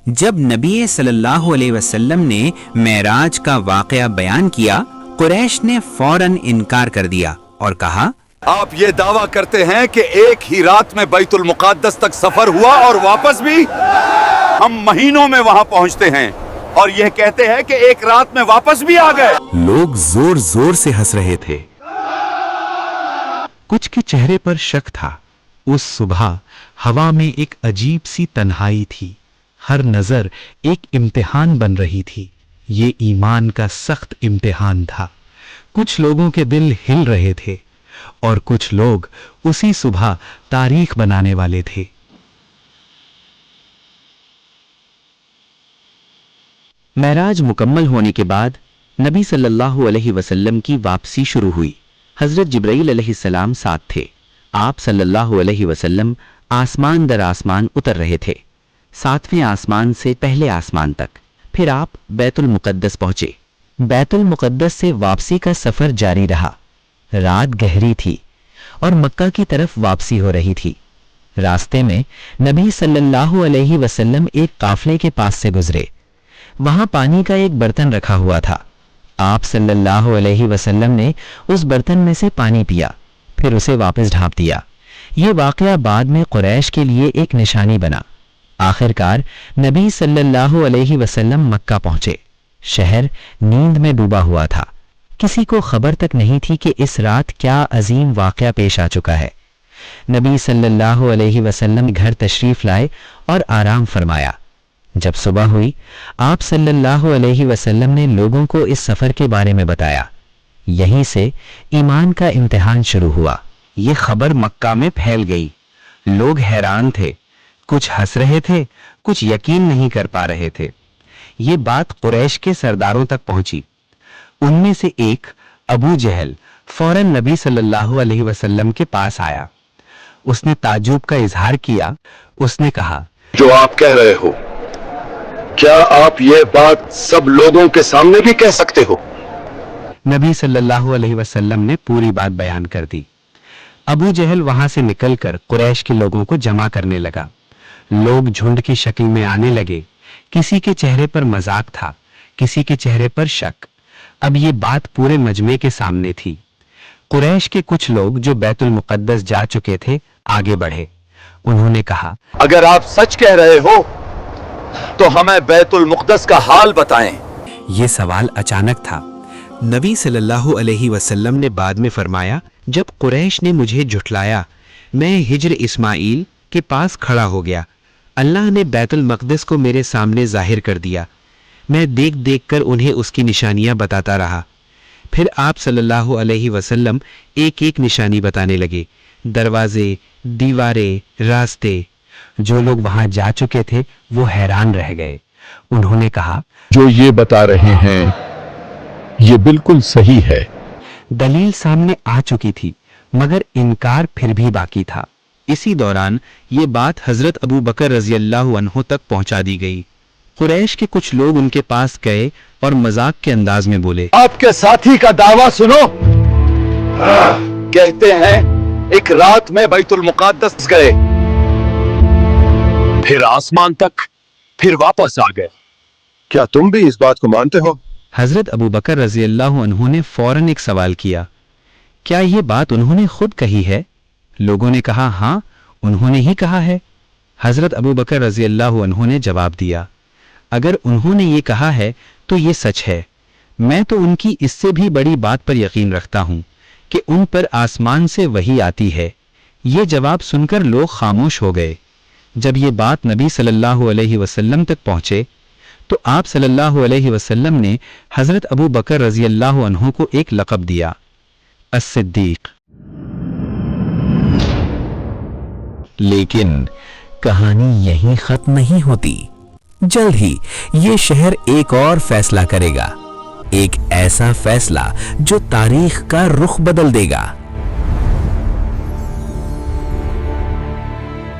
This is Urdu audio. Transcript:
جب نبی صلی اللہ علیہ وسلم نے معراج کا واقعہ بیان کیا، قریش نے فوراً انکار کر دیا اور کہا، آپ یہ دعویٰ کرتے ہیں کہ ایک ہی رات میں بیت المقدس تک سفر ہوا اور واپس بھی؟ ہم مہینوں میں وہاں پہنچتے ہیں اور یہ کہتے ہیں کہ ایک رات میں واپس بھی آ گئے۔ لوگ زور زور سے ہنس رہے تھے۔ کچھ کے چہرے پر شک تھا۔ اس صبح ہوا میں ایک عجیب سی تنہائی تھی۔ ہر نظر ایک امتحان بن رہی تھی۔ یہ ایمان کا سخت امتحان تھا۔ کچھ لوگوں کے دل ہل رہے تھے اور کچھ لوگ اسی صبح تاریخ بنانے والے تھے۔ معراج مکمل ہونے کے بعد نبی صلی اللہ علیہ وسلم کی واپسی شروع ہوئی۔ حضرت جبرائیل علیہ السلام ساتھ تھے۔ آپ صلی اللہ علیہ وسلم آسمان در آسمان اتر رہے تھے، 7ویں آسمان سے پہلے آسمان تک۔ پھر آپ بیت المقدس پہنچے۔ بیت المقدس سے واپسی کا سفر جاری رہا۔ رات گہری تھی اور مکہ کی طرف واپسی ہو رہی تھی۔ راستے میں نبی صلی اللہ علیہ وسلم ایک قافلے کے پاس سے گزرے۔ وہاں پانی کا ایک برتن رکھا ہوا تھا۔ آپ صلی اللہ علیہ وسلم نے اس برتن میں سے پانی پیا، پھر اسے واپس ڈھانپ دیا۔ یہ واقعہ بعد میں قریش کے لیے ایک نشانی بنا۔ آخرکار نبی صلی اللہ علیہ وسلم مکہ پہنچے۔ شہر نیند میں ڈوبا ہوا تھا۔ کسی کو خبر تک نہیں تھی کہ اس رات کیا عظیم واقعہ پیش آ چکا ہے۔ نبی صلی اللہ علیہ وسلم گھر تشریف لائے اور آرام فرمایا۔ جب صبح ہوئی، آپ صلی اللہ علیہ وسلم نے لوگوں کو اس سفر کے بارے میں بتایا۔ یہیں سے ایمان کا امتحان شروع ہوا۔ یہ خبر مکہ میں پھیل گئی۔ لوگ حیران تھے، کچھ ہنس رہے تھے، کچھ یقین نہیں کر پا رہے تھے۔ یہ بات قریش کے سرداروں تک پہنچی۔ ان میں سے ایک ابو جہل فوراً نبی صلی اللہ علیہ وسلم کے پاس آیا۔ اس نے تعجب کا اظہار کیا۔ اس نے کہا، جو آپ کہہ رہے ہو، کیا آپ یہ بات سب لوگوں کے سامنے بھی کہہ سکتے ہو؟ نبی صلی اللہ علیہ وسلم نے پوری بات بیان کر دی۔ ابو جہل وہاں سے نکل کر قریش کے لوگوں کو جمع کرنے لگا۔ لوگ جھنڈ کی شکل میں آنے لگے۔ کسی کے چہرے پر مذاق تھا، کسی کے چہرے پر شک۔ اب یہ بات پورے مجمع کے سامنے تھی۔ قریش کے کچھ لوگ جو بیت المقدس جا چکے تھے آگے بڑھے۔ انہوں نے کہا، اگر آپ سچ کہہ رہے ہو تو ہمیں بیت المقدس کا حال بتائیں۔ یہ سوال اچانک تھا۔ نبی صلی اللہ علیہ وسلم نے بعد میں فرمایا، جب قریش نے مجھے جھٹلایا، میں ہجر اسماعیل کے پاس کھڑا ہو گیا۔ اللہ نے بیت المقدس کو میرے سامنے ظاہر کر دیا۔ میں دیکھ دیکھ کر انہیں اس کی نشانیاں بتاتا رہا۔ پھر آپ صلی اللہ علیہ وسلم ایک ایک نشانی بتانے لگے، دروازے، دیواریں، راستے۔ جو لوگ وہاں جا چکے تھے وہ حیران رہ گئے۔ انہوں نے کہا، جو یہ بتا رہے ہیں یہ بالکل صحیح ہے۔ دلیل سامنے آ چکی تھی مگر انکار پھر بھی باقی تھا۔ اسی دوران یہ بات حضرت ابو بکر رضی اللہ عنہ تک پہنچا دی گئی۔ قریش کے کچھ لوگ ان کے پاس گئے اور مذاق کے انداز میں بولے، آپ کے ساتھی کا دعویٰ سنو۔ کہتے ہیں ایک رات میں بیت المقدس گئے، پھر آسمان تک، پھر واپس آ گئے۔ کیا تم بھی اس بات کو مانتے ہو؟ حضرت ابو بکر رضی اللہ عنہ نے فوراً ایک سوال کیا، کیا یہ بات انہوں نے خود کہی ہے؟ لوگوں نے کہا، ہاں انہوں نے ہی کہا ہے۔ حضرت ابو بکر رضی اللہ عنہ نے جواب دیا، اگر انہوں نے یہ کہا ہے تو یہ سچ ہے۔ میں تو ان کی اس سے بھی بڑی بات پر یقین رکھتا ہوں کہ ان پر آسمان سے وحی آتی ہے۔ یہ جواب سن کر لوگ خاموش ہو گئے۔ جب یہ بات نبی صلی اللہ علیہ وسلم تک پہنچے تو آپ صلی اللہ علیہ وسلم نے حضرت ابو بکر رضی اللہ عنہ کو ایک لقب دیا، الصدیق۔ لیکن کہانی یہیں ختم نہیں ہوتی۔ جلد ہی یہ شہر ایک اور فیصلہ کرے گا، ایک ایسا فیصلہ جو تاریخ کا رخ بدل دے گا۔